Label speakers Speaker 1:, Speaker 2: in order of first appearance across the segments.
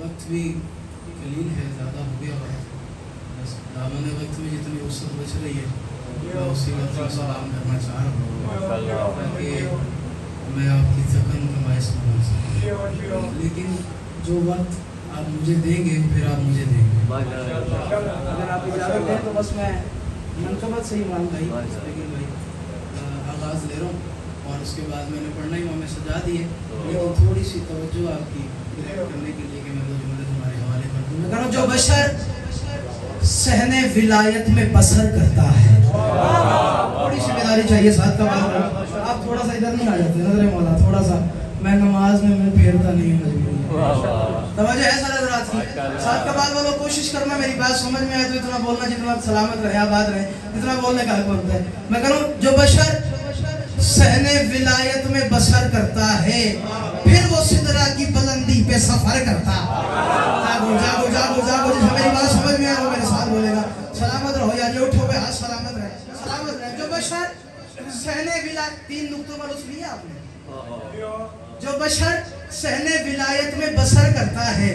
Speaker 1: वक्त भी कलील है, ज़्यादा हो गया वक्त। बस दामन वक्त में जितनी वसत बच रही है मैं उसी वक्त में सलाम करना चाह रहा हूँ ताकि मैं आपकी थकन का बायस बन सकूँ। लेकिन जो वक्त आप मुझे देंगे फिर आप मुझे देंगे। अगर आप इजाज़त दें तो बस मैं मनकबत से ही मान भाई, लेकिन भाई आगाज़ ले रहा हूँ और उसके बाद मैंने पढ़ना ही में सजा दी है, लेकिन थोड़ी सी तवज्जो आपकी करने के लिए कि मैं दो जुमले तुम्हारे हवाले कर दूँ। मैं जो बशर सहने विलायत में बसर करता है, थोड़ी सी बेदारी चाहिए साथ का बात। आप थोड़ा सा इधर नहीं आ जाते नजर मौला, थोड़ा सा मैं नमाज में मुंह फेरता नहीं हूँ, तवज्जो है सारे हज़रात की। साथ का बात वालों कोशिश करना मेरी बात समझ में आए तो इतना बोलना जितना सलामत रहे आबाद रहे, इतना बोलने का हक बनता है। मैं कह रहा हूँ जो बशर सहने विलायत में बसर करता है फिर वो सिदरा की बुलंदी पे सफर करता। जागो जागो जागो जागो, जिसे मेरी बात समझ में आए वो मेरे साथ बोलेगा। सलामत रहो यार, ये उठो पे हाथ, सलामत रहे, सलामत रहे। जो बशर सहने विलायत, 3 नुक्तों पर उस लिया आपने, जो बशर सहने विलायत में बसर करता है,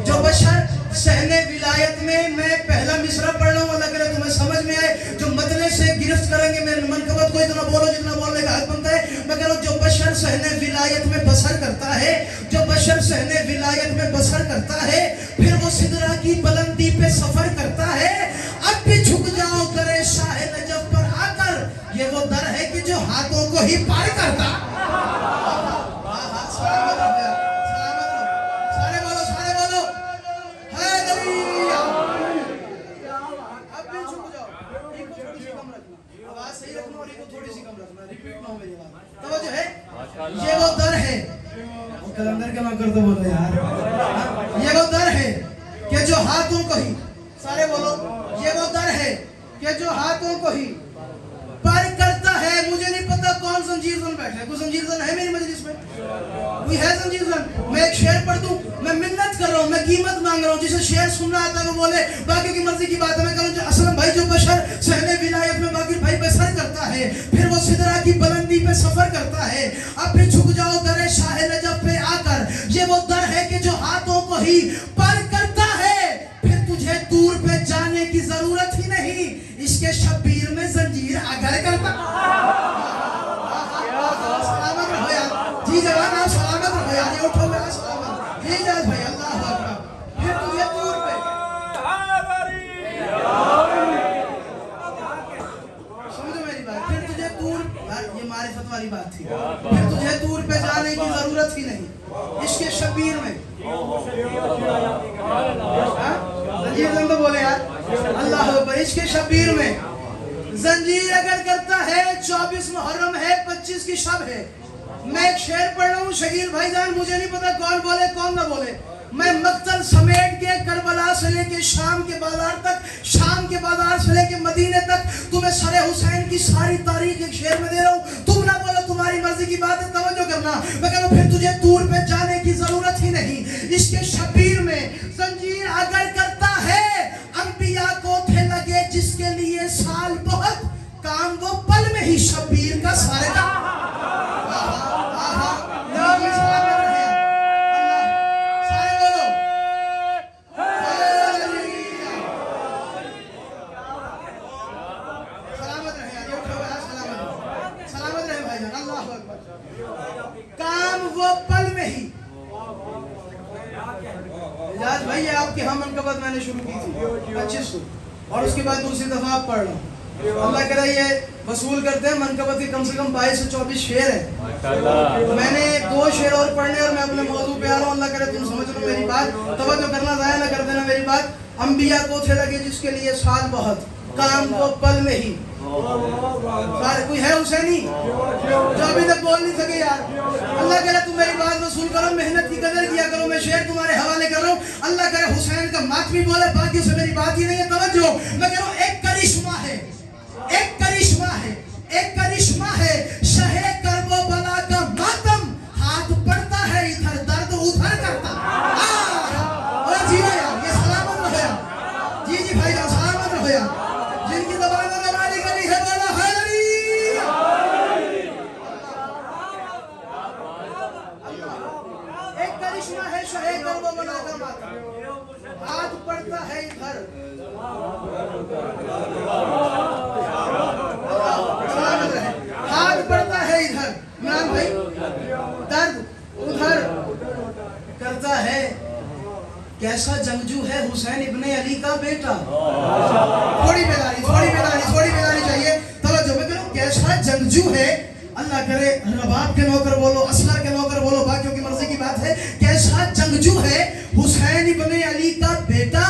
Speaker 1: जो बशर सहने विलायत में, मैं पहला मिसरा पढ़ रहा हूँ अल्लाह करे तुम्हें समझ में आए, जो मतले से गिरफ्त करेंगे मेरे मनकबत को इतना बोलो जितना बोलने का हक बनता है। मैं कह रहा हूँ जो बशर सहने विलायत में बसर करता है, जो बशर सहने विलायत में बसर करता है फिर वो सिदरा की बुलंदी पे सफर करता है। अब भी झुक जाओ करे शाह नजफ पर आकर, ये वो दर है कि जो हाथों को ही पार करता। ये वो दर है, कलंदर के नौकर तो बोलो यार, ये वो दर है कि जो हाथों को ही, सारे बोलो, ये वो दर है कि जो हाथों को ही पार करता है। मुझे नहीं पता कौन जंजीर जन बैठा है, कोई जंजीर जन है मेरी मजलिस में? कोई है जंजीर जन? मैं एक शेर पढ़ दूं, मैं मिन्नत कर रहा हूँ, मैं कीमत मांग रहा हूँ, जिसे शेर सुनना आता है वो बोले, बाकी की मर्जी की बात है। मैं करूँ असलम भाई जो बशर सहने विलायत में बाकी भाई बसर करता है फिर वो सिदरा की बुलंदी पे सफर करता है। अब भी झुक जाओ दरे शाह नजफ पे आकर, ये वो दर है कि जो हाथों को ही पार करता है फिर तुझे दूर पे जाने की जरूरत ही नहीं, इसके शब्बीर में जंजीर अगर करता। सलामत रहो यार जी जवान, आप सलामत रहो यार, ये उठो मेरा सलामत जी जाज भाई, अल्लाह अकबर। फिर तुझे दूर पे, समझो मेरी बात, फिर तुझे दूर, ये मारिफत वाली बात थी, फिर तुझे दूर पे जाने की जरूरत ही नहीं, इसके शब्बीर में जंजीर तो बोले यार, अल्लाह अकबर, इसके शब्बीर में जंजीर अगर करता है। 24 मुहर्रम है, 25 की शब है। मैं एक शेर पढ़ रहा हूँ शकील भाईजान, मुझे नहीं पता कौन बोले कौन ना बोले। मैं मक्तल समेट के करबला से लेके शाम के बाजार तक, शाम के बाजार से लेके मदीने तक तुम्हें सरे हुसैन की सारी तारीख एक शेर में दे रहा हूँ। तुम ना बोलो, तुम्हारी मर्जी की बात है, तवज्जो करना। मैं कह रहा हूँ फिर तुझे दूर पे जाने की जरूरत ही नहीं, इसके शबीर में जंजीर अगर करता है। अंबिया को थे लगे जिसके लिए साल बहुत, काम वो पल में ही शबीर का सारे का। काम वो पल में ही, इजाज भाई आपके हम मनकबत मैंने शुरू की थी 25 और उसके बाद दूसरी दफा आप पढ़ रहा हूँ। अल्लाह करे ये वसूल करते हैं मनकबत के कम से कम 22 से 24 शेर है। मैंने 2 शेर और पढ़ने और मैं अपने मौजू पे आ रहा हूँ। अल्लाह करे तुम समझ लो मेरी बात, तवज्जो करना, ज़ाया ना कर देना मेरी बात। अंबिया को थे लगे जिसके लिए साल बहुत, काम को पल में ही। कोई है हुसैनी जो अभी तक बोल नहीं सके यार? अल्लाह करे तुम मेरी बात वसूल करो, मेहनत की कदर किया करो। मैं शेर तुम्हारे हवाले कर रहा हूँ। अल्लाह करे हुसैन का मातमी बोले, बाकी से मेरी बात ही नहीं है। तवज्जो, मैं कह रहा हूँ एक करिश्मा है, एक करिश्मा है, एक करिश्मा है। शहे करबो बला का मातम, हाथ पड़ता है इधर, दर्द उधर करता। और जी यार, ये सलामत रहो यार, जी जी भाई सलामत रहो यार। जिनकी ज़बान में नमाज़ी गली है बोला हैदरी, एक करिश्मा है शहे करबो बला का मातम। کیسا جنگجو ہے حسین ابن علی کا بیٹا. تھوڑی بیداری چاہیے. توجہ میں کروں. کیسا جنگجو ہے, اللہ کرے رباب کے نوکر بولو, اسلحہ کے نوکر بولو, باقیوں کی مرضی کی بات ہے. کیسا جنگجو ہے حسین ابن علی کا بیٹا,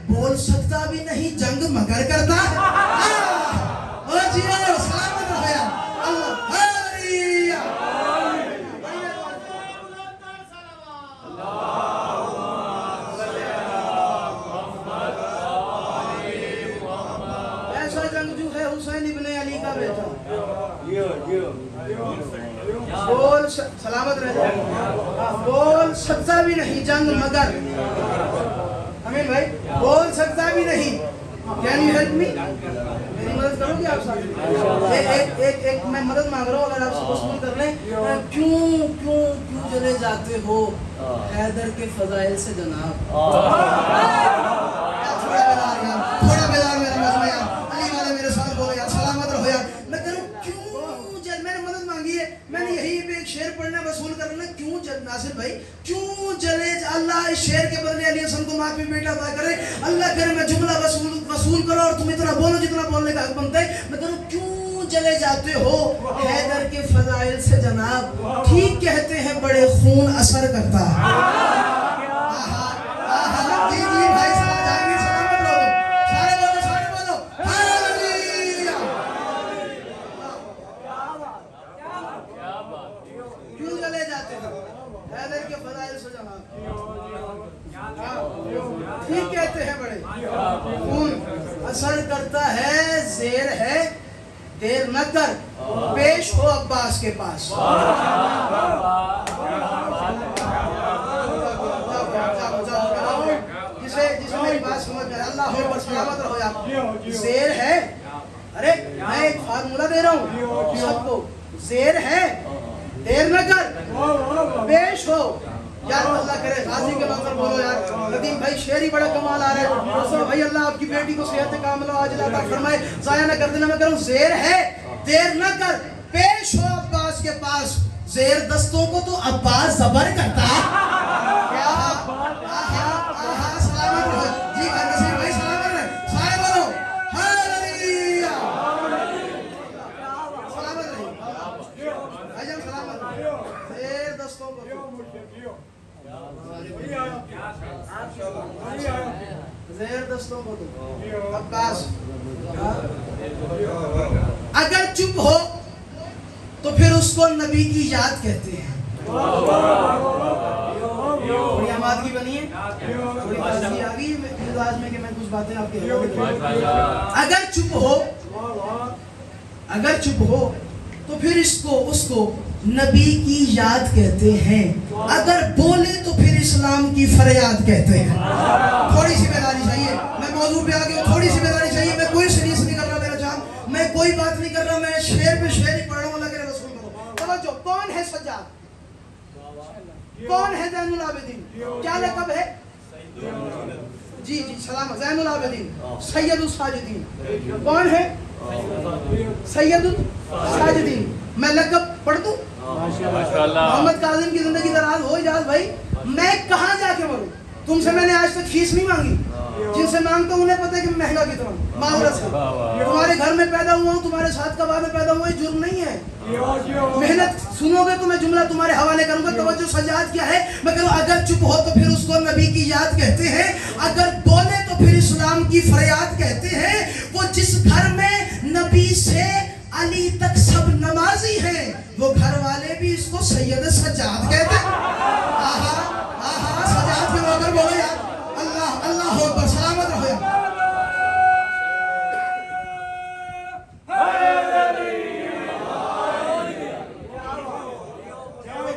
Speaker 1: بول سکتا بھی نہیں جنگ مگر کرتا. سلامت رہو اللہ. ایسا جنگجو ہے حسین ابن علی کا بیٹا, بول سلامت رہ جائے, بول سکتا بھی نہیں جنگ مگر. امین بھائی, بول سکتا بھی نہیں. Can you help me? میری مدد کرو گی آپ صاحب؟ ایک میں مدد مانگ رہا ہوں, اگر آپ سے وصول کر لیں. کیوں چلے جاتے ہو حیدر کے فضائل سے جناب؟ تھوڑا بیدار میرے مذہب یار, علی والے میرے ساتھ بولو یار, سلامت رہو یار. میں کروں کیوں جل, میں نے مدد مانگی ہے, میں نے یہی پہ ایک شعر پڑھنا وصول کرنا. کیوں جل ناصر بھائی, کیوں جلے اللہ اس شعر کے بدلے علی حسن کو ماتمی بیٹا عطا کرے. اللہ کرے میں جملہ وصول کرو اور تم اتنا بولو جتنا بولنے کا حق بنتا ہے. میں کروں کیوں جلے جاتے ہو حیدر کے فضائل سے جناب, ٹھیک کہتے ہیں بڑے خون اثر کرتا ہے. ٹھیک کہتے ہیں بڑے خون اثر کرتا ہے, زیر ہے دیر نہ کر, پیش ہو عباس کے پاس. جسے میری بات سمجھ میں اللہ ہو پر سلامت رہو آپ. زیر ہے, ارے میں ایک فارمولہ دے رہا ہوں سب کو, زیر ہے دیر نہ کر, پیش ہو. یار اللہ کرے غازی کے منظر بولو یار. ندیم بھائی شعر ہی بڑا کمال آ رہا ہے. رسول بھائی اللہ آپ کی بیٹی کو صحت کاملہ عاجلہ عطا فرمائے, ضائع نہ کر دینا. میں کروں زیر ہے دیر نہ کر, پیش ہو عباس کے پاس. زیر دستوں کو تو عباس زبر کرتا. کیا سلامت رہو جی, نصیر بھائی سلامت رہے, سارے بولو ہالیلویا. سلامت رہے بھائی جان, سلامت رہے. زیر دستوں کو زیر دستوں کو تو عباس. اگر چپ ہو تو پھر اس کو نبی کی یاد کہتے ہیں. تھوڑی آمادگی بنی ہے, تھوڑی بازی آ گئی مزاج میں کہ میں کچھ باتیں آپ کے اگر چپ ہو تو پھر اس کو نبی کی یاد کہتے ہیں. اگر بولے تو پھر اسلام کی فریاد کہتے ہیں. تھوڑی سی بیداری چاہیے, میں موضوع پہ آگے ہوں, تھوڑی سی بیداری چاہیے. میں کوئی سیریس نہیں کر رہا میرا جان, میں کوئی بات نہیں کر رہا, میں شعر پہ شعر ہی پڑھ رہا ہوں. اللہ کے رسول کرو. توجہ, کون ہے سجاد, کون ہے زین العابدین, کیا لقب ہے؟ جی سلام. زین العابدین, سید الساجدین. کون ہے؟ سید الساجدین. میں لقب پڑھ دوں؟ محمد کاظم کی زندگی دراز ہو اجاز بھائی. میں کہاں جا کے مروں؟ تم سے میں نے آج تک فیس نہیں مانگی. جن سے مانگتا ہوں انہیں پتہ ہے کہ مہنگا کتنا ہوں, معذرت سے. تمہارے گھر میں پیدا ہوا ہوں, تمہارے ساتھ کباب میں پیدا ہوا, یہ جرم نہیں ہے. محنت سنو گے تو میں جملہ تمہارے حوالے کروں گا. توجہ, سجاد کیا ہے؟ میں کہوں اگر چپ ہو تو پھر اس کو نبی کی یاد کہتے ہیں. اگر بولے تو پھر اسلام کی فریاد کہتے ہیں. وہ جس گھر میں نبی سے علی تک سب نمازی ہیں, وہ گھر والے بھی اس کو سید سجاد کہتے ہیں. سجاد کے نوکر بولو یار, اللہ اللہ اکبر, سلامت رہو یار.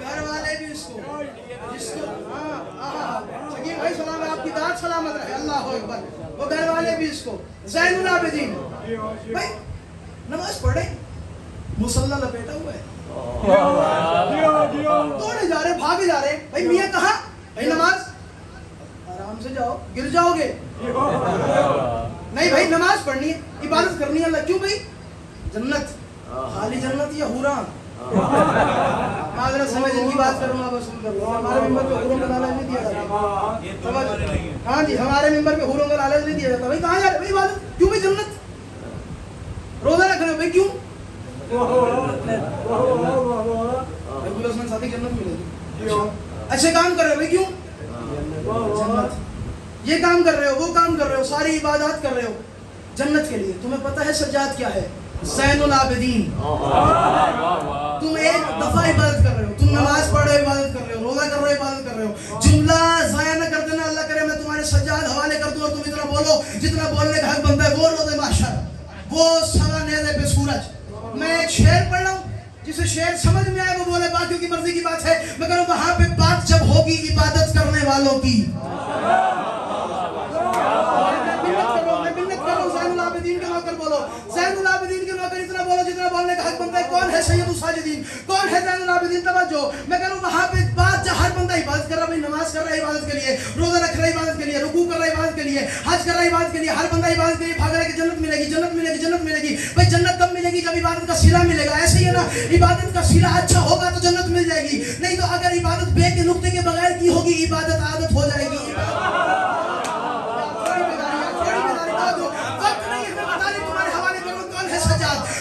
Speaker 1: گھر والے بھی اس کو شکیل بھائی سلام ہے, آپ کی ذات سلامت رہے, اللہ اکبر. وہ گھر والے بھی اس کو زین العابدین. بھائی نماز پڑھے, مصلی لپیٹا ہوا ہے, دوڑے جا رہے, بھاگے جا رہے. بھائی میاں کہاں؟ بھائی نماز, آرام سے جاؤ, گر جاؤ گے. نہیں بھائی نماز پڑھنی ہے, عبادت کرنی ہے اللہ. کیوں بھائی؟ جنت, خالی جنت یا حوران. معذرت سے میں جن کی بات کروں گا وصول کر لوں. ہمارے ممبر پہ حوروں کا نعرہ نہیں دیا جاتا.
Speaker 2: ہاں جی ہمارے ممبر پہ حوروں کا لالچ نہیں دیا جاتا. بھائی کہاں جا رہے بھائی عبادت کیوں بھائی جنت روزہ رکھ رہے ہو بھائی کیوں ساتھی جنت ملے گی. اچھے کام کر رہے ہو بھائی کیوں جنت. یہ کام کر رہے ہو وہ کام کر رہے ہو ساری عبادات کر رہے ہو جنت کے لیے. تمہیں پتہ ہے سجاد کیا ہے؟ زین العابدین. تم ایک دفعہ عبادت کر رہے ہو, تم نماز پڑھ رہے ہو عبادت کر رہے ہو, روزہ کر رہے ہو عبادت کر رہے ہو. جملہ ضائع نہ کر دینا. اللہ کرے میں تمہارے سجاد حوالے کر دوں اور تم اتنا بولو جتنا بولنے کا حق بنتا ہے. وہ روز محشر, وہ سوا نیزے پہ سورج. میں ایک شعر پڑھ رہا ہوں, جسے شعر سمجھ میں آئے وہ بولے, باقیوں کی مرضی کی بات ہے. مگر وہاں پہ بات جب ہوگی عبادت کرنے والوں کی, زین کے نوکر بولو, زین العابدین کے نوکر اتنا بولو جتنا بولنے کا حق بنتا ہے. کون ہے سید الساجدین, کون ہے زین العابدین؟ توجہ, میں کہوں وہاں پہ بات جہاں ہر بندہ عبادت کر رہا ہے, نماز کر رہا ہے عبادت کے لیے, روزہ رکھ رہا ہے عبادت کے لیے, رکوع کر رہا ہے عبادت کے لیے, حج کر رہا ہے عبادت کے لیے. ہر بندہ عبادت کے لیے بھاگ رہا ہے کہ جنت ملے گی جنت ملے گی جنت ملے گی. بھائی جنت تب ملے گی جب عبادت کا صلہ ملے گا. ایسے ہی ہے نا, عبادت کا صلہ اچھا ہوگا تو جنت مل جائے گی, نہیں تو اگر عبادت بے کے نقطے کے بغیر کی ہوگی عبادت عادت ہو جائے گی.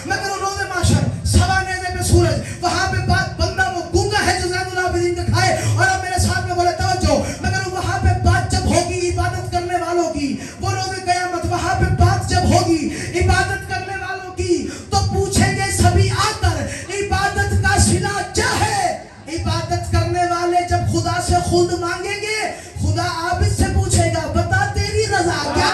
Speaker 2: میں کروں روز محشر سوا نیزے پہ سورج, وہاں پہ بات بندہ وہ گونگا ہے جو زین العابدین کا کھائے, اور اب میرے ساتھ میں بولے توجہ, میں کروں وہاں پہ بات جب ہوگی عبادت کرنے والوں کی, وہ روز قیامت وہاں پہ بات جب ہوگی عبادت کرنے والوں کی, تو پوچھیں گے سبھی آ کر عبادت کا صلہ کیا ہے. عبادت کرنے والے جب خدا سے خود مانگیں گے, خدا عابد سے پوچھے گا بتا تیری رضا کیا.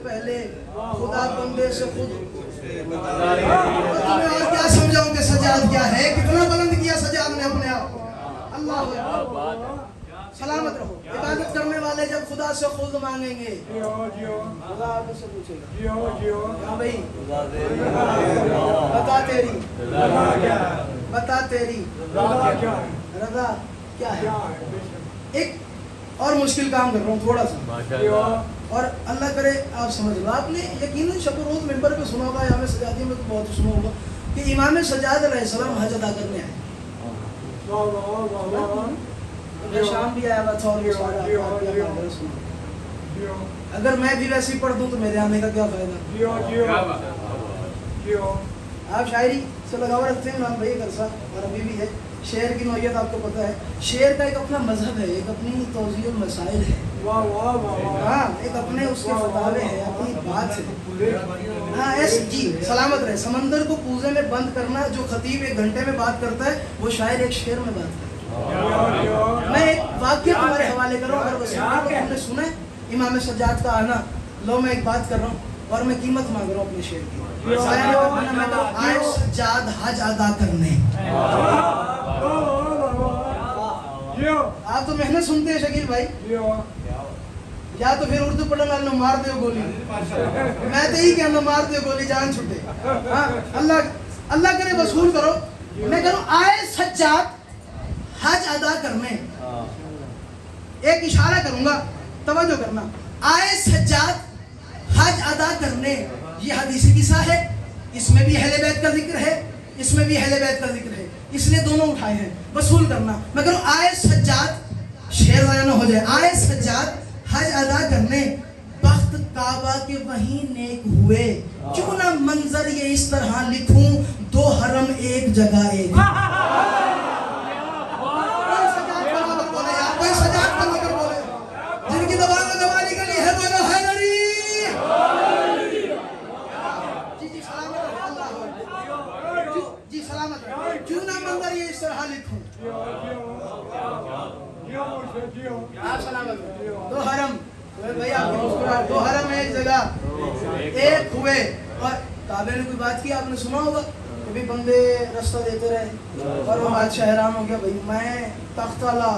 Speaker 2: پہلے خدا بندے سے خود. تمہیں اور کیا سمجھاؤں کہ سجاد کیا ہے, کتنا بلند کیا سجاد نے اپنے آپ کو. اللہ سلامت رہو. عبادت کرنے والے جب خدا سے خود مانگیں گے, خدا آپ سے پوچھے گا ہاں بھائی بتا تیری رضا کیا ہے. ایک اور مشکل کام کر رہا ہوں تھوڑا سا, اور اللہ کرے آپ سمجھ لو. آپ نے یقیناً شب و روز ممبر پہ سنا ہوگا, امام سجادی میں تو بہت سنا ہوگا کہ امام سجاد علیہ السلام حج ادا کرنے آئے. شام بھی آیا ہوا تھا اور اگر میں بھی ویسے ہی پڑھ دوں تو میرے آنے کا کیا فائدہ. آپ شاعری سے لگاؤ رکھتے ہیں امام بھائی کرسا, اور ابھی بھی ہے. شعر کی نوعیت آپ کو پتہ ہے, شعر کا ایک اپنا مذہب ہے, ایک اپنی توضیع المسائل ہے, ہاں ایک اپنے اس کے فتاوے ہیں, اپنی بات ہے. ہاں ایسے جی سلامت رہے. سمندر کو کوزے میں بند کرنا جو خطیب 1 گھنٹے میں بات کرتا ہے, وہ شاعر ایک شعر میں بات کرتا ہے. میں ایک واقعہ تمہارے حوالے کر رہا ہوں, اگر وسیع تم نے سنا ہے امام سجاد کا آنا. لو میں ایک بات کر رہا ہوں اور میں قیمت مانگ رہا ہوں اپنے شعر کی. آئے سجاد حج ادا کرنے. آپ تو محنت سنتے ہیں شکیل بھائی, یا تو پھر اردو پڑھنے والے مار دے گولی. میں تو یہی کہنا مار دے گولی جان چھٹے. ہاں اللہ کرے وصول کرو. میں کہوں آئے سجاد حج ادا کرنے. ایک اشارہ کروں گا, توجہ کرنا. آئے سجاد حج ادا کرنے, یہ حدیثی قصہ ہے, اس میں بھی اہل بیت کا ذکر ہے, اس میں بھی اہل بیت کا ذکر ہے, اس لیے دونوں اٹھائے ہیں. وصول کرنا. میں کہوں آئے سجاد, شعر ضائع نہ ہو جائے, آئے سجاد حج ادا کرنے, بخت کعبہ کے وہیں نیک ہوئے, کیوں نہ منظر یہ اس طرح لکھوں, 2 حرم ایک جگہ ایک. جن کی زبان میں زبانی کے لیے ہے بولو حیدری. جی سلامت رہے. کیوں نہ منظر یہ اس طرح لکھوں. آپ سلامت رہے. 2 حرم, بھائی آپ کی مسکراہٹ, 2 حرم ایک جگہ ایک ہوئے. اور کعبے نے کوئی بات کی, آپ نے سنا ہوگا کبھی بندے رستہ دیتے رہے اور وہ بادشاہ حیران ہو گیا, بھائی میں تخت والا,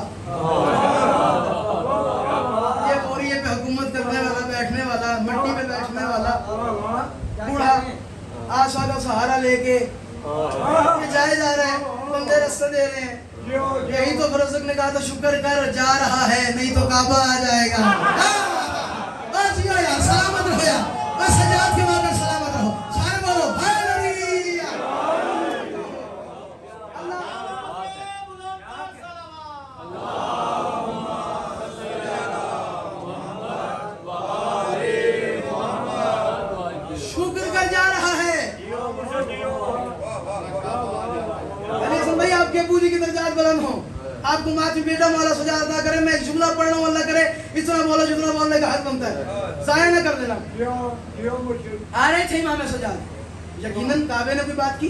Speaker 2: یہ بوریے پہ حکومت کرنے والا, بیٹھنے والا, مٹی پہ بیٹھنے والا بوڑھا آسا کا سہارا لے کے یہ جائے جا رہے ہیں, بندے رستہ دے رہے ہیں. یہی تو ने कहा था शुक्र कर जा रहा है नहीं तो काबा आ जाएगा। बस यो यार सलामत रहो यार, बस सजाद के माकर सलामत रहो, सारे बोलो हालेलुया। शुक्र कर जा रहा है। भाई आपके अबू जी की दर्जात बुलंद हो, आपको माफी बेटा मौला सजा अता करे। मैं एक जुमला पढ़ रहा हूँ, अल्लाह करे इतना बोलो जितना बोलने का हक बनता है, जाया ना कर देना। आ रहे थे इमाम सजाद, यकीनन काबे ने कोई बात की।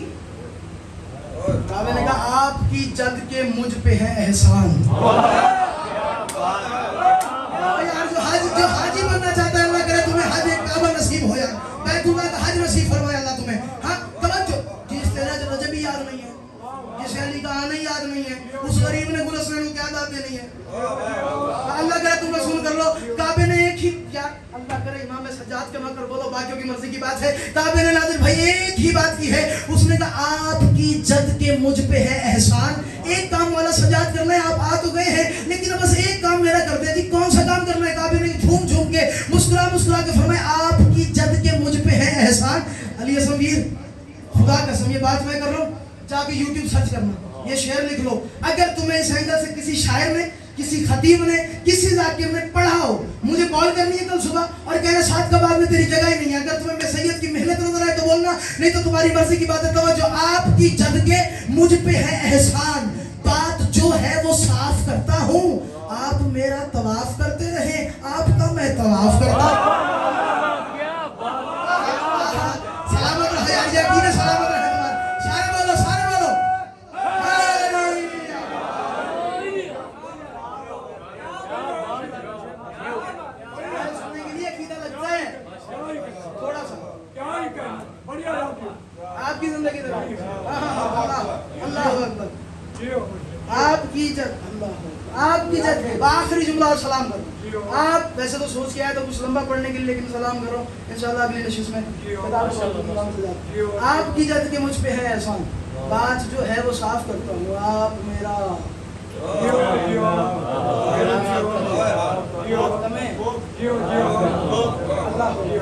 Speaker 2: काबे ने कहा आपकी जद के मुझ पे है एहसान। यार जो हाजी बनना चाहता है, अल्लाह करे तुम्हें हज काबा नसीब हो यार, बैतुल्लाह का हज नसीब फरमाए अल्लाह तुम्हें। हाँ तवज्जो, जिस तेरा जो रजबी याद नहीं है, जिसे अली का आना याद नहीं है, उस गरीब ने गुलस्तान को क्या दाद देनी है। अल्लाह करे तुम रसूल कर लो। काबे ने एक ही क्या अल्लाह करे इमाम सज्जाद के मकर बोलो, बाकियों की मर्जी की बात है। काबे ने नाज़िर भाई एक ही बात की है, उसने कहा आपकी जद के मुझ पे है एहसान। एक काम वाला सज्जाद करना है, आप आ तो गए हैं लेकिन बस एक काम मेरा कर दे जी। कौन सा काम करना है? काबे ने झूम झूम के मुस्कुरा मुस्कुरा के फरमाया आपकी जद के मुझ पे है एहसान। अली असमीर खुदा कसम ये बात मैं कर रहा हूँ, जाके YouTube सर्च करना, ये शेर लिख लो। अगर तुम्हें इस एंगल से किसी शायर ने, किसी खतीब ने, किसी जाकिर ने पढ़ा हो, मुझे कॉल करनी है कल सुबह और कहना साथ कबाब में तेरी जगह ही नहीं है। अगर तुम्हें मैं सैयद की मेहनत नजर आए तो बोलना, नहीं तो तुम्हारी मर्जी की बात है। तो जो आपकी जद के मुझ पे है एहसान, बात जो है वो साफ करता हूँ। आप मेरा तवाफ करते रहे, आपका मैं तवाफ करता हूँ। सलामत रहो यार, यकीन सलामत रहे। आपकी जिंदगी अल्लाह अकबर, आपकी जद अल्लाह, आपकी जद आखिरी जुमला और सलाम करो। आप वैसे तो सोच के आए तो कुछ लंबा पढ़ने के लिए, लेकिन सलाम करो इंशाल्लाह अगली नशिश में। आपकी जद के मुझ पे है एहसान, बात जो है वो साफ करता हूँ। आप मेरा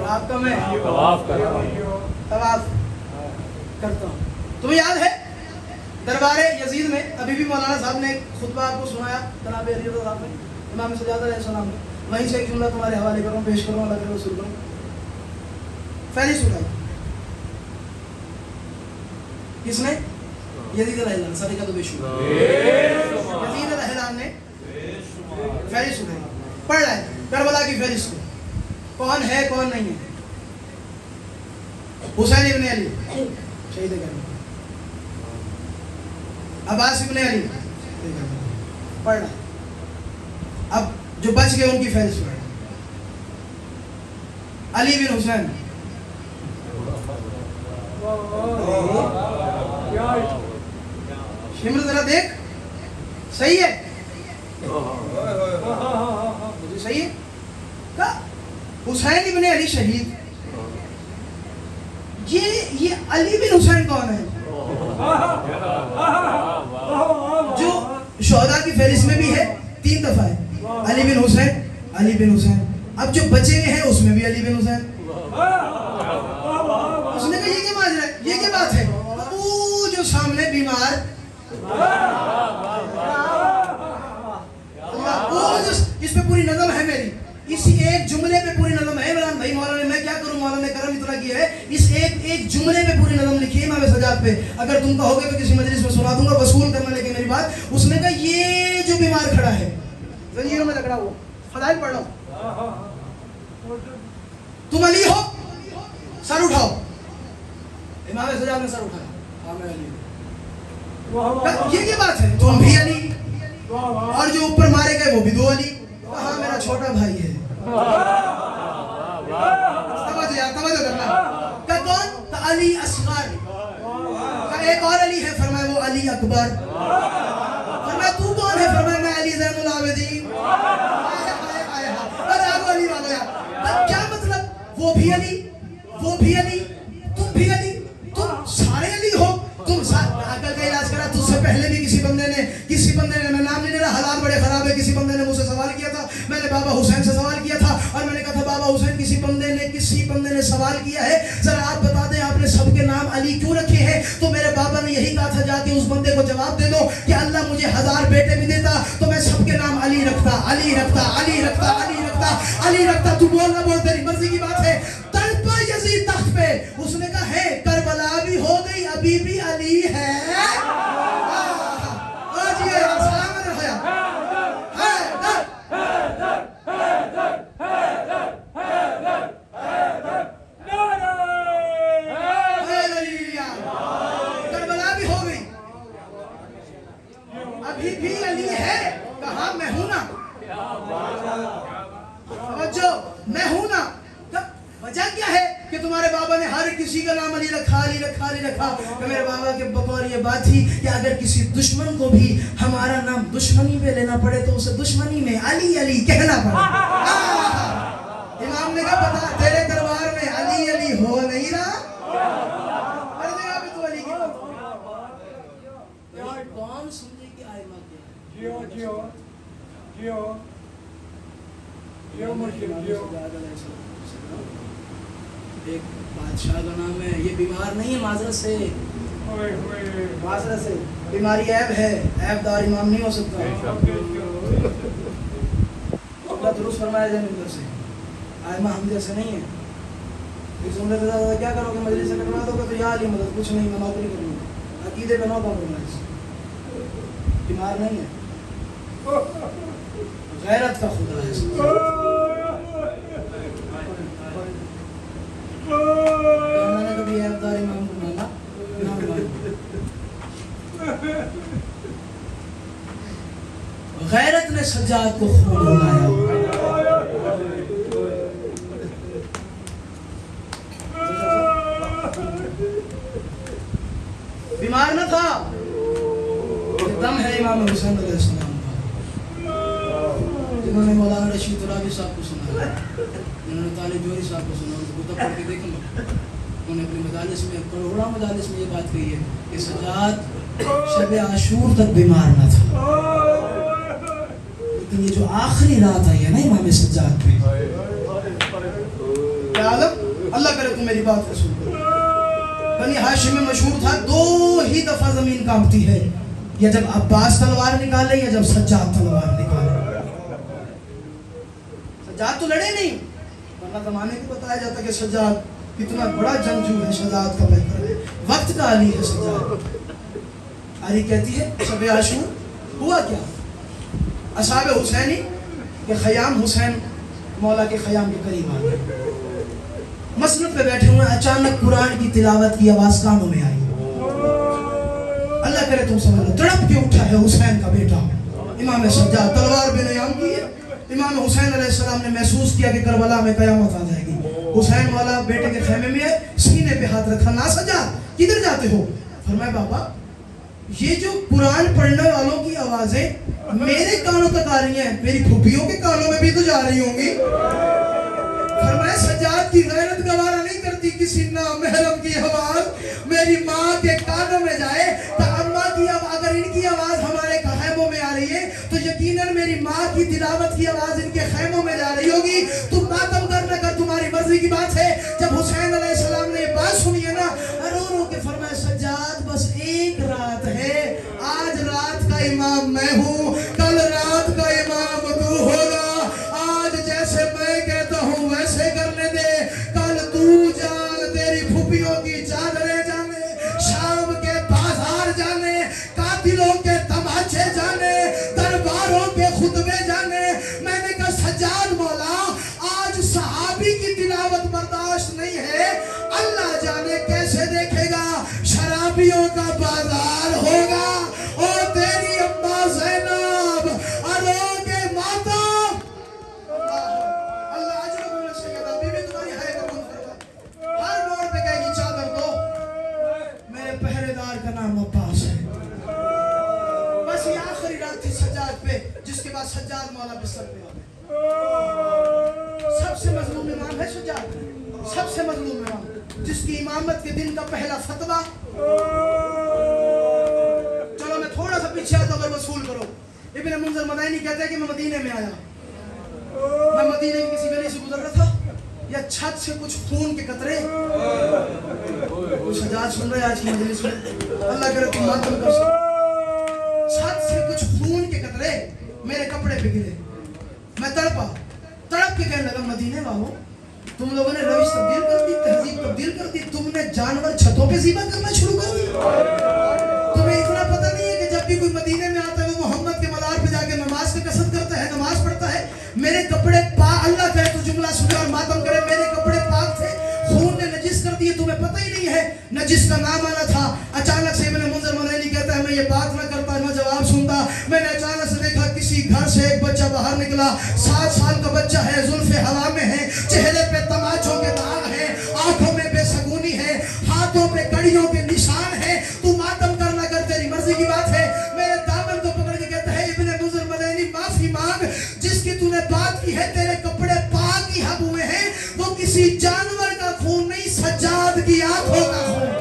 Speaker 2: आपका मैं तवाफ करता हूँ। तुम्हें याद है दरबारे यजीद में अभी भी मौलाना साहब ने एक खुतबा आपको सुनाया, जनाब अली रज़ा साहब ने, इमाम सज्जाद अलैहिस्सलाम ने। वहीं से एक जुमला तुम्हारे हवाले कर रहा हूँ, पेश कर रहा हूँ, अल्लाह के रसूल को। पहली सूरह किसने? यजीद अलैहिस्सलाम, सदका तो बेशुमार यजीद अलैहिस्सलाम ने पहली सूरह पढ़ रहा है, करबला की फहरिस्त कौन है कौन नहीं है। हुसैन इब्ने अली शहीद करबला, अब्बास इब्ने अली पढ़ रहा है। अब जो बच गए उनकी फहरिस्त पढ़ रहा है। अली बिन हुसैन, शिमर जरा देख, सही है सही है का हुसैन इब्ने अली शहीद। ये अली बिन हुसैन कौन है? जो शोहदा की फहरिस्त में भी है, 3 दफा है अली बिन हुसैन, अली बिन हुसैन। अब जो बचे हुए हैं उसमें भी अली बिन हुसैन। उसने कहा ये क्या बात है, ये क्या बात है? वो जो सामने बीमार, वो जो इस पे पूरी नज़म है मेरी, इस एक जुमले पे पूरी नज़म है। इमरान भाई मौलाना मैं क्या करूं, मौलाना ने करम इतना किया है, इस एक जुमले पे पूरी नज़म लिखी है इमाम सज्जाद पे। अगर तुम कहोगे तो किसी मजलिस में सुना दूंगा, वसूल करना लेकिन मेरी बात। उसने कहा ये जो बीमार खड़ा है जंजीरों में लकड़ा हुआ, फदाइल पढ़ लो, तुम अली हो, सर उठाओ। इमाम सज्जाद ने सर उठाया, हाँ मैं अली हूं। ये बात है, तुम भी अली, और जो ऊपर मारे गए वो भी 2 अली। हाँ मेरा छोटा भाई है। समझ करना का कौन? का अली असगर, का एक और अली है, फरमाया वो अली अकबर। फरमाया तू कौन है? फरमाया मैं अली ज़ैनुल आबिदीन। अरे आप अली वालों यार, क्या मतलब? वो भी अली, वो भी अली, तुम भी अली, तुम सारे अली हो। तुम अकल का इलाज करा, तुझसे पहले भी किसी बंदे ने नाम नहीं ले रहा, हालात बड़े खराब है। किसी बंदे ने मुझसे सवाल किया था, मैंने बाबा हुसैन से सवाल किया था और मैंने कहा था बाबा हुसैन किसी बंदे ने सवाल किया है, जरा आप बता दें आपने सबके नाम अली क्यों रखे हैं? तो मेरे बाबा ने यही कहा था जाके उस बंदे को जवाब दे दो कि अल्लाह मुझे 1000 बेटे भी देता तो मैं सबके नाम अली रखता, अली रखता, अली रखता, अली रखता, अली रखता। तू बोल ना बोल, तेरी मर्जी की बात है। तड़पा यजीद तख्त पे, उसने कहा है करबला भी हो गई अभी भी अली है। आज ये सलाम रखा करबला भी हो गई अभी भी अली है। कहा मैं हूं ना, समझो मैं हूं ना। वजह क्या है कि तुम्हारे बाबा ने हर किसी का नाम अली रखा, अली रखा, अली रखा। तो मेरे बाबा के बकौल ये बात थी कि अगर किसी दुश्मन को भी हमारा नाम दुश्मनी में लेना पड़े तो उसे दुश्मनी में अली अली कहना पड़े। इमाम ने कहा पता तेरे दरबार में अली अली हो नहीं रहा, हर जगह पे तो अली की कौन समझे कि आइमा क्या है। जियो मुश्किल एक बादशाह का नाम है, ये बीमार नहीं है माजरत से, बीमारी ऐब है, ऐबदार इमाम नहीं हो सकता। अल्लाह दुरुस्त फरमाया जाए मिंबर से, आयमा हम जैसे नहीं है। इस उम्र से ज़्यादा क्या करोगे, मजलिस से कटवा दोगे तो या अली मदद, कुछ नहीं, मैं नौकरी करूँगा। अकीदे पे नो कॉम्प्रोमाइज, बीमार नहीं है, गैरत का खुदा है। मैंने कभी ऐबदार इमाम को माना ना गैरत ने सज्जाद को खून लगाया। बीमार न था, दम है इमाम हुसैन अलैहिस्सलाम का, जिन्होंने मौलाना रशीद तुराबी साहब को सुना है, उन्होंने तालिब जोरी साहब को सुना, उनको तो पढ़ के देखूंगा। उन्होंने अपने मजालिस में, करोड़ों मजालिस में ये बात कही है कि सज्जाद शब आशूर तक बीमार न था, लेकिन ये जो आखिरी रात आई है ना इमाम सज्जाद पे, क्या आलम, अल्लाह करे तुम मेरी बात को सुन। बनी हाशिम में मशहूर था, 2 ही दफा जमीन कांपती है, या जब अब्बास तलवार निकाले या जब सज्जाद तलवार निकाले। सज्जाद तो लड़े नहीं, वरना जमाने को बताया जाता कि सज्जाद कितना बड़ा जंगजू है, सज्जाद का बेहतर है, वक्त का अली है सज्जाद। अली कहती है शब आशूर हुआ क्या, असहाब हुसैनी के ख़याम हुसैन मौला के ख़याम के करीब आ गए, मसनद पे बैठे हुए, अचानक कुरान की तिलावत की आवाज़ कानों में आई। अल्लाह करे तुम समझ लो, तड़प के उठा है हुसैन का बेटा इमाम सज्जाद, तलवार बेनयाम की है। इमाम हुसैन अलैहिस्सलाम ने महसूस किया कि करबला में क़यामत आ जाएगी। हुसैन मौला बेटे के खेमे में है, सीने पे हाथ रखा, ना सज्जाद किधर जाते हो? फरमाया बाबा ये जो कुरान पढ़ने वालों की आवाज़ें मेरे कानों तक आ रही हैं, मेरी फूफियों के कानों में भी तो जा रही होंगी। फरमाया सज्जाद की गैरत गवारा नहीं करती किसी नामहरम की आवाज़ मेरी माँ के कानों में जाए, तो अम्मा की अगर इनकी आवाज़ हमारे खैमों में आ रही है तो यकीनन मेरी माँ की तिलावत की आवाज़ इनके खैमों में जा रही होगी। तुम मातम कर न कर, तुम्हारी मर्जी की बात है। जब हुसैन अलैहिस्सलाम ने ये बात सुनी है ना, रो रो के फरमाया सज्जाद बस एक रात है, आज रात का इमाम मैं हूँ, कल रात का इमाम तू होगा। आज जैसे मैं कहता हूँ वैसे करने दे, कल तू जान, तेरी फूफियों की चादरें जाने, शाम के बाजार जाने, कातिलों के तमाचे जाने, दरबारों के खुतबे जाने। मैंने कहा सज्जाद मौला आज सहाबी की तिलावत बर्दाश्त नहीं है, अल्लाह जाने कैसे देखेगा, शराबियों का बाजार होगा। और तेरी अम्मा ज़ैनब अरोगे माता, अल्लाह अजर को नसीब बीबी तुम्हारी है कबूल फरमाए। हर मोड़ पे कहेगी चादर दो, मेरे पहरेदार का नाम अब्बास है। बस ये आखिरी रात थी सज्जाद पे, जिसके बाद सज्जाद मौला बिस्तर पे आ गए। सबसे मजलूम इमाम है सज्जाद, सबसे मजलूम इमाम, जिसकी इमामत के दिन का पहला फतवा, चलो मैं थोड़ा सा पीछे आता हूं, अगर वसूल करो, ابن منذر مدائنی کہتا ہے کہ میں مدینے میں آیا, میں مدینے کی کسی گلی سے گزر رہا تھا, یا چھت سے کچھ خون کے قطرے, کچھ حجاج سن رہے ہیں آج کی مجلس میں, اللہ کرے تم ماتم کر سکو, چھت سے کچھ خون کے قطرے میرے کپڑے پہ گرے, میں تڑپ کے کہنے لگا مدینے والوں تم لوگوں نے روش تبدیل کر دی, تہذیب تبدیل کر دی, تم نے جانور چھتوں پہ ذبح کرنا شروع کر دی. تمہیں اتنا پتہ نہیں ہے کہ جب بھی کوئی مدینے میں آتا ہے وہ محمد کے مزار پہ جا کے نماز کی کثرت کرتا ہے, نماز پڑھتا ہے. میرے کپڑے پاک, اللہ کرے تو جملہ سنے اور ماتم کرے, میرے کپڑے پاک تھے, خون نے نجس کر دیے, تمہیں پتہ ہی نہیں ہے نجس کا نام آنا تھا. اچانک سے ابن منذر مدینی کہتا ہے میں یہ بات نہ کرتا نہ جواب سنتا, میں نے اچانک سے دیکھا کسی گھر سے ایک بچہ باہر نکلا, 7 سال کا بچہ ہے, زلف ہوا میں ہے, چہرے پہ تماچوں کے داغ ہے, آنکھوں میں بے سکونی ہے, ہاتھوں پہ کڑیوں کے نشان ہے. تو ماتم کرنا کر تیری مرضی کی بات ہے. میرے دامن کو پکڑ کے کہتا ہے ابن منذر مدینی معافی مانگ, جس کی تو نے بات کی ہے تیرے کپڑے پاک ہی ہم ہوئے ہیں, وہ کسی جانور کا خون نہیں سجاد کی آنکھوں کا خون.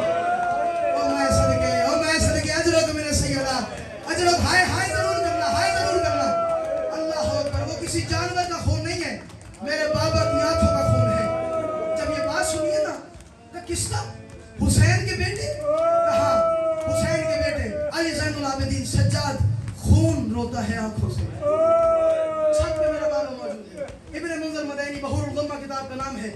Speaker 2: اجرت ہائے ہائے ضرور کرنا, ہائے ضرور کرنا. اللہ اکبر, وہ کسی جانور کا خون نہیں ہے, میرے بابا کی آنکھوں کا خون ہے. جب یہ بات سنیے نا کہ کس کا, حسین کے بیٹے, کہا حسین کے بیٹے علی زین العابدین سجاد خون روتا ہے آنکھوں سے. چھت پہ میرا بابا موجود ہے. ابن منذر مدینی بحور الغمہ کتاب کا نام ہے,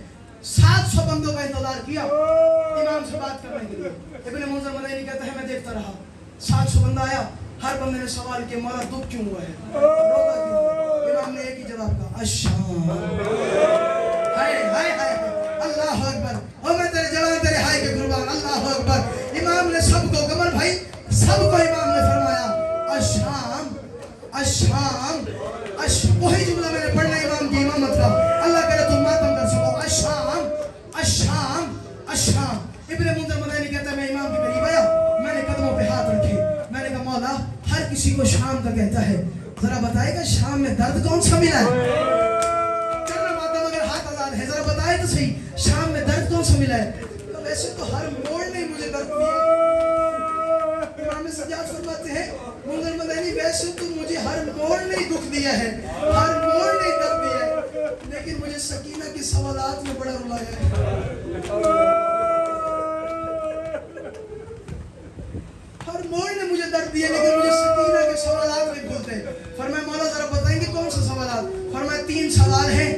Speaker 2: 700 بندوں کا انتظار کیا امام سے بات کرنے کے لیے. ابن منذر مدینی کہتا ہے میں دیکھتا رہا, 700 بندہ آیا, ہر بندے نے سوال کیا مولا دکھ کیوں ہوا ہے, روتا کیوں. امام نے ایک ہی جواب کہا الشام. ہائے ہائے ہائے اللہ اکبر, اور میں تیرے جلال تیرے ہائے کے قربان, اللہ اکبر. امام نے سب کو, قمر بھائی سب کو امام نے فرمایا الشام الشام. وہی جملہ میں نے پڑھنا امام کی امامت کا, اللہ کرے تم ماتم کر سکو. الشام الشام الشام. ابن منذر مدینی کہتا ہے میں امام کے قریب آیا, میں نے قدموں پہ ہاتھ رکھے, میں نے کہا مولا ہر کسی کو شام کا کہتا ہے, ذرا بتائے گا شام میں درد کون سا ملا ہے. چلنا ماتم اگر ہاتھ آزاد ہے ذرا بتائے تو صحیح شام میں درد کون سا ملا ہے. تو ویسے تو ہر موڑ نے مجھے درد دیا. امام سجاد فرماتے ہیں منذر مدینی ویسے تو مجھے ہر موڑ نے دکھ دیا ہے, ہر موڑ نے درد دیا ہے, لیکن مجھے سکینہ کے سوالات میں بڑا رلایا ہے. ہر موڑ نے مجھے درد دیا لیکن مجھے سکینہ کے سوالات نہیں بھولتے. فرمایا مولا ذرا بتائیں گے کون سا سوالات. فرمایا 3 سوال ہیں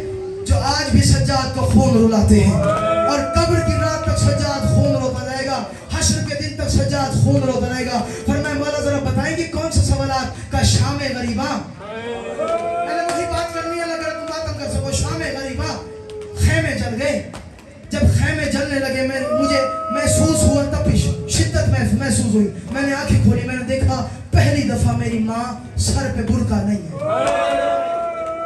Speaker 2: جو آج بھی سجاد کو خون رلاتے ہیں, اور قبر کی رات تک سجاد خون روتا رہے گا, حشر کے دن تک سجاد خون روتا رہے گا. فرمایا مولا ذرا بتائیں گے کون سا سوالات. کا شام غریباں, میں نے وہی بات کرنی ہے اگر تم ماتم کر سکو. شام غریباں, خیمے جل گئے, جب خیمے جلنے لگے مجھے محسوس ہوا تپش, شدت محسوس ہوئی. میں نے آنکھیں کھولی, میں نے دیکھا پہلی دفعہ میری ماں سر پہ برقع نہیں ہے.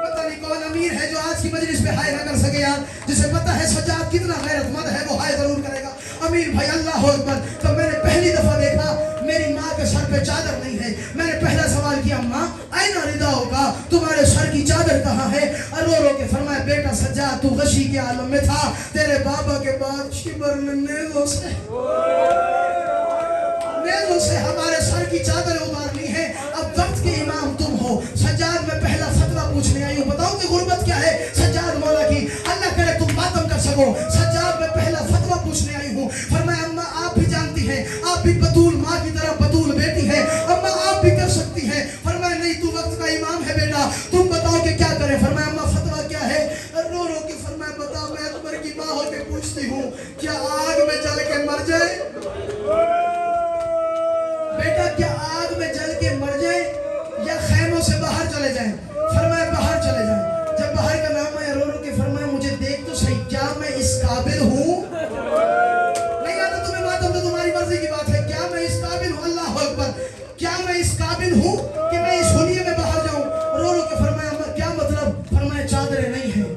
Speaker 2: پتہ نہیں کون امیر ہے جو آج کی مجلس پہ ہائے نہ کر سکے یار, جسے پتہ ہے سجاد کتنا غیرت مند ہے وہ ہائے ضرور کرے گا. امیر بھائی اللہ اکبر. تو میں نے پہلی دفعہ دیکھا میری ماں کے سر پہ چادر نہیں ہے. میں نے پہلا سوال کیا ماں اینہ رداؤ کا, تمہارے سر کی چادر کہاں ہے. رو رو کے فرمایا بیٹا سجاد تو غشی کے عالم میں تھا, تیرے بابا کے بعد شبر نے نیزوں سے ہمارے سر کی چادر اتارنی ہے. اب وقت کے امام تم ہو. سجاد میں پہلا فتویٰ پوچھنے آئی ہوں, بتاؤ کہ غربت کیا ہے سجاد مولا کی, اللہ کرے تم ماتم کر سکو. سجاد میں پہلا فتویٰ پوچھنے آئی ہوں. فرمایا اماں آپ بھی جانتی ہیں, آپ بھی بطول ماں کی طرح بطول بیٹی ہے, اماں آپ بھی کر سکتی ہیں. فرمایا نہیں تو وقت کا امام ہے بیٹا, تم بتاؤ کہ کیا کریں. فرمایا اماں فتویٰ کیا ہے. رو رو کے فرمایا بتا میں اکبر کی ماں ہو کے پوچھتی ہوں کیا آگ میں جل کے مر جائے. بیٹا کیا آگ میں جل کے مر جائے یا خیموں سے باہر چلے جائیں. فرمایا باہر چلے جائیں. جب باہر کا نام آیا رو رو کے فرمایا مجھے دیکھ تو صحیح کیا میں اس قابل ہوں. نہیں آتا تمہیں ماتم تو تمہاری مرضی کی بات ہے, کیا میں اس قابل ہوں. اللہ اکبر, کیا میں اس قابل ہوں کہ میں اس حلیے میں باہر جاؤں. رو رو کے فرمایا کیا مطلب. فرمایا چادریں نہیں ہیں,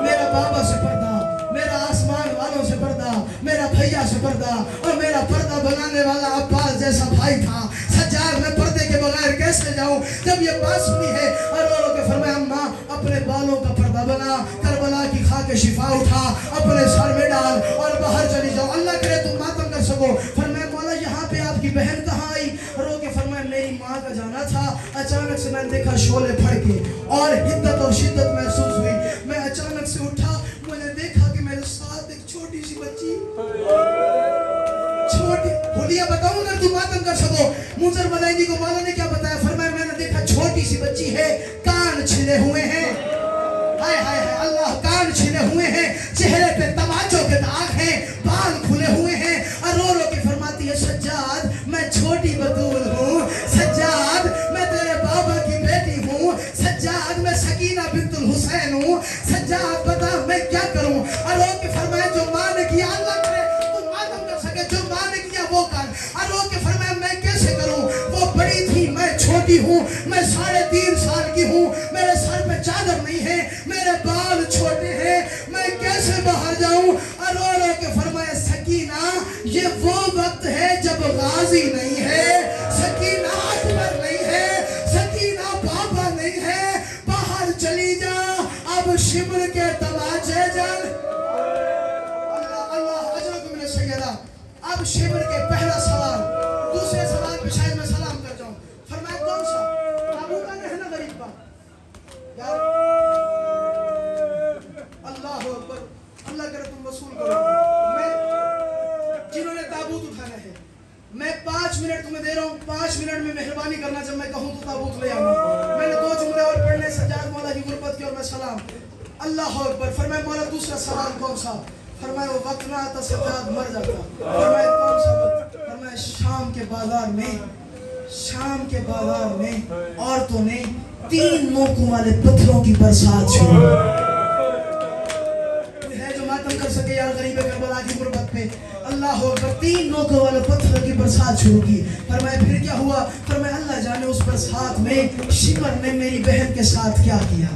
Speaker 2: میرا بابا سے پردہ, میرا آسمان والوں سے پردہ, میرا بھیا سے پردہ, اور میرا پردہ بنانے والا عباس جیسا بھائی تھا. سجاد میں پردے کے بغیر کیسے جاؤں. جب یہ بات سنی ہے اور رو رو کے فرمایا اماں اپنے بالوں کا پردہ بنا, کربلا کی خاک شفا اٹھا, اپنے سر میں ڈال اور باہر چلی جاؤ. اللہ کرے تم ماتم کر سکو. فرمایا مولا یہاں پہ آپ کی بہن کہاں آئی. رو کے فرمایا میری ماں کا جانا تھا, अचानक से मैंने देखा शोले फड़के और हिद्दत और शिद्दत महसूस हुई। मैं अचानक से उठा, मैंने देखा कि मेरे साथ एक छोटी सी बच्ची, छोटी बोलिए, बताऊं अगर तुम मातम कर सको। मुंजर मदाइनी को मौला ने क्या बताया, फरमाया मैंने देखा छोटी सी बच्ची है, कान छिले हुए हैं, हाय हाय हाय अल्लाह, कान छिले हुए हैं, चेहरे पे तमाचों के दाग हैं, बाल खुले हुए हैं, और रो रो के फरमाती है सज्जाद मैं छोटी बतूल हूँ, सज्जाद मैं तेरे बाबा की बेटी हूँ, सज्जाद मैं सकीना बिंतुल हुसैन हूँ, सज्जाद बता मैं क्या करूँ। और रो के फरमाया जो माँ ने किया अल्लाह करे तुम मातम कर सके, जो माँ ने किया वो कर। और रो के फरमाया मैं कैसे करूँ, वो बड़ी थी मैं छोटी हूँ, मैं 3.5 साल की हूँ, मेरे सर पे चादर नहीं है, मेरे बाल छोटे हैं, मैं कैसे बाहर जाऊं। और रो रो के फरमाया सकीना ये वो वक्त है जब गाजी नहीं है, सकीना अकबर नहीं है, सकीना बाबा नहीं है, बाहर चली जा अब शिमर के तमाचे जल। अल्लाह अल्लाह अजरकुम मिन सय्यदा। अब शिमर के पहला सवाल, दूसरे सवाल पे शायद मैं सलाम कर जाऊं। फरमाया कौन सा ताबूत है ना गरीब का यार, अल्लाह अकबर, अल्लाह करे तुम वसूल करो। मैं जिन्होंने ताबूत उठाना है, मैं 5 मिनट तुम्हें दे रहा हूँ, 5 मिनट में मेहरबानी करना, जब मैं कहूँ तो ताबूत ले आना। मैंने 2 जुमले और पढ़ने, सज्जाद मौला की गुरबत की और मैं सलाम। अल्लाह अकबर। फरमाया मौला दूसरा सवाल कौन सा, फरमाया वो वक्त ना आता सज्जाद मर जाता। फरमाया कौन सा वक्त, फरमाया शाम के बाजार में, शाम के बाजार में औरतों ने 3 नोकों वाले पत्थरों की बरसात शुरू है, जो मातम कर सके यार गरीब करबला की गुरबत पे। अल्लाह अकबर। 3 नोकों वाले पत्थरों की बरसात शुरू की। फरमाया फिर क्या हुआ, फरमाया अल्लाह जाने उस बरसात में शिमर ने मेरी बहन के साथ क्या किया।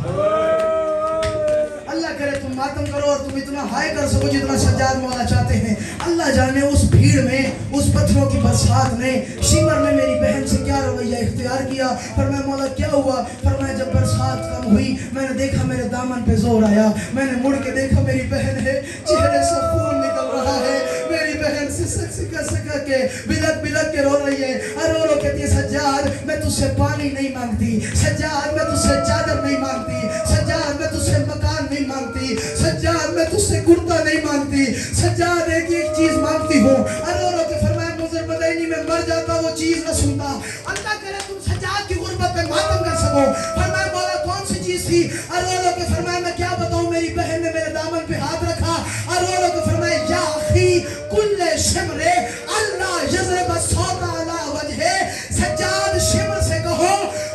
Speaker 2: अल्लाह करे तुम मातम करो और तुम इतना हाई कर सको जितना सज्जाद मौला चाहते हैं। अल्लाह जाने उस भीड़ में, उस पत्थरों की बरसात ने शिमर ने मेरी बहन से क्या रवैया इख्तियार किया। फरमाया मौला क्या हुआ, फरमाया जब बरसात कम हुई मैंने देखा मेरे दामन पे जोर आया, मैंने मुड़ के देखा मेरी बहन है, चेहरे से खून निकल रहा है, मेरी बहन सिसक सिका के बिलक बिलक के रो रही है। और रो रो कहती है सज्जाद मैं तुझसे पानी नहीं मांगती, सज्जाद मैं तुझसे चादर नहीं मांगती, सज्जाद मैं तुझसे मकान नहीं मांगती, सज्जाद मैं तुझसे कुर्ता नहीं मांगती, सज्जाद एक चीज मांगती हूँ। और रो रो के फरमाया मुझे मदीने में मर जाता वो चीज न सुनता। अल्लाह करे तुम सज्जाद की गुर्बत पे मातम कर सको। फरमाया मौला कौन सी चीज थी। और रो रो के फरमाया मैं क्या बताऊं, मेरी बहन ने मेरे दामन पे हाथ रखा और रो रो के फरमाया या अखी कुल्ले शिमरे अल्लाह यज़रब सौदा अला वजहे, सज्जाद शिमर से कहो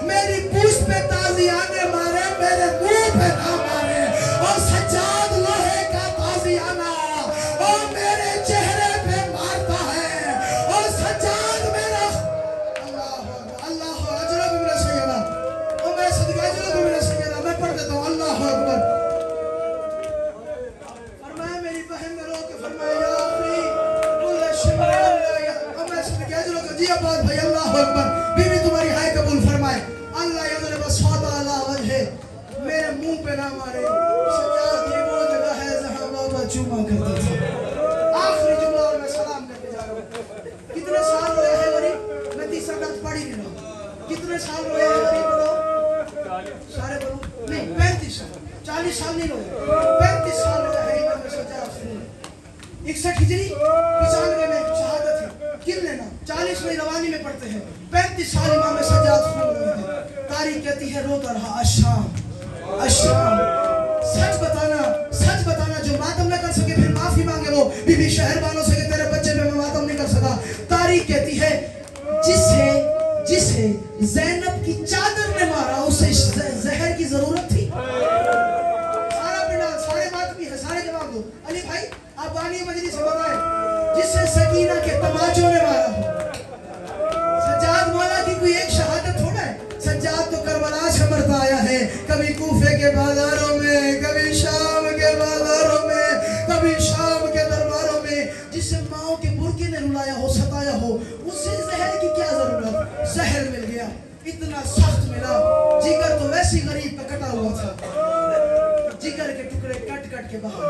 Speaker 2: मेरी पूछ पे ताज़ियाने मारे, मेरे मुंह पे ना मारे। और सज्जाद लोहे का ताज़ियाना और मेरे चेहरे पे मारता है। और सज्जाद मेरा अल्लाह अल्लाह अजरक मिन सय्यदा, और मैं सदका अजरक मिन सय्यदा, मैं पढ़ देता हूँ अल्लाह अकबर। फरमाया मेरी बहन ने रो के फरमाया या अखी कुल्ले शिमरे अल्लाह, और मैं सदका अजरक जी आबाद भाई अल्लाह अकबर। बीवी तुम्हारी हाय कबूल फरमाए। अल्लाह यज़रब सौदा अला वजहे, मेरे मुंह पे ना मारे। सज्जाद ये वो जगह है जहां बाबा चूमा करता था। आखिरी जुमला और मैं सलाम करके जा रहा हूँ। कितने साल रोए हैं गरीब, मैं तीसरा लफ्ज पढ़ ही नहीं रहा। कितने साल रोए हैं गरीब बताओ, सारे बोलो नहीं 35 साल, 40 साल नहीं रोए, 35 साल रोए हैं इमाम सज्जाद सुन। 61 हिजरी 95 में शहादत है, गिन लेना 40 में रवानी में पढ़ते हैं, 35 साल इमाम सज्जाद सुन रहे हैं। तारीख कहती है रोता रहा अशाम अशाम। सच बताना जो मातम न कर सके फिर माफी मांगे वो बीबी शहर वालों से कि तेरे बच्चे पे मैं मातम नहीं कर सका। तारीख कहती है जिसे ज़ैनब की चादर ने मारा उसे जहर की जरूरत थी। सारा पिंडा सारे मातमी है, सारे जवाब दो। अली भाई आप वानी मजलिस से बताएं, जिसे सकीना के तमाचों ने मारा हो। सज्जाद मौला की कोई एक शहादत थोड़ा है, सज्जाद तो करबला से मरता आया है, कभी कूफे के बाजारों में, कभी शाम के बाजारों में, कभी शाम के दरबारों में। जिसे माओ के बुरके ने रुलाया हो, सताया हो, उससे जहर की क्या जरूरत। जहर मिल गया, इतना सख्त मिला, जिगर तो वैसे ही गरीब पे कटा हुआ था, जिगर के टुकड़े कट कट के बाहर।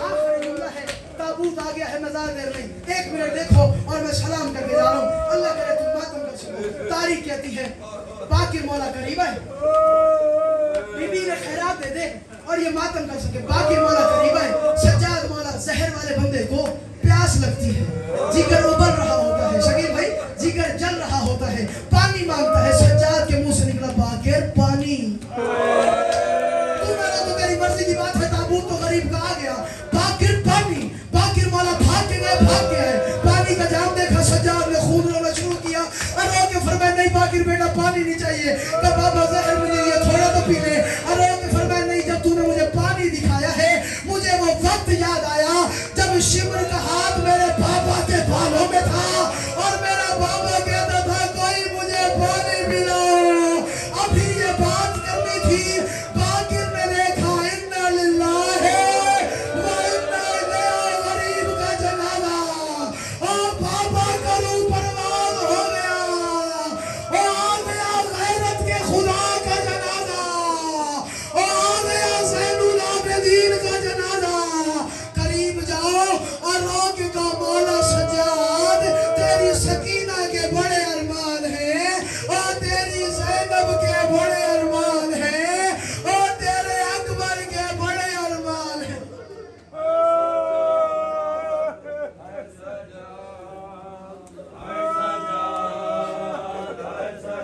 Speaker 2: आखिरी जुमला है, ताबूत आ गया है, मजार देर नहीं, 1 मिनट देखो और मैं सलाम करके जा रहा हूँ। अल्लाह करे तुम मातम कर सको। तारीख कहती है बाकिर मौला करीब है, बीबी ने खैरात दे दे और ये मातम कर सके। बाकिर मौला करीब है, सज्जाद मौला जहर वाले बंदे को प्यास लगती है, जिगर उबल रहा होता है, शकील भाई जिगर जल रहा होता है, पानी मांगता है, सज्जाद के मुंह से निकला बाकिर पानी। तो मेरी मर्जी की बात है, ताबूत तो गरीब का आ गया, बाकिर पानी। बाकिर मौला भाग के गए, पानी का जाम देखा, सज्जाद ने खून रोना शुरू किया, अरे के फरमाया नहीं बाकिर बेटा पानी नहीं चाहिए, कहा बाबा जहर मुझे ये थोड़ा तो पी ले, अरे के फरमाया नहीं, जब तूने मुझे पानी दिखाया है मुझे वो वक्त याद आया जब शिमर का हाथ मेरे बाबा के बालों में था और मेरा बाबा कहता था कोई मुझे पानी पिलाओ। अभी ये बात करनी थी, बाकिर ने देखा इन्ना लिल्लाहि व इन्ना इलैहि गरीब का जनाजा, और बाबा का रूह परवान हो गया, और आ गया गैरत के खुदा का जनाजा, और आ गया ज़ैनुल आबिदीन का जनाजा। करीब जाओ और रोक का मौला सज्जाद, तेरी सकीना के बड़े अरमान हैं और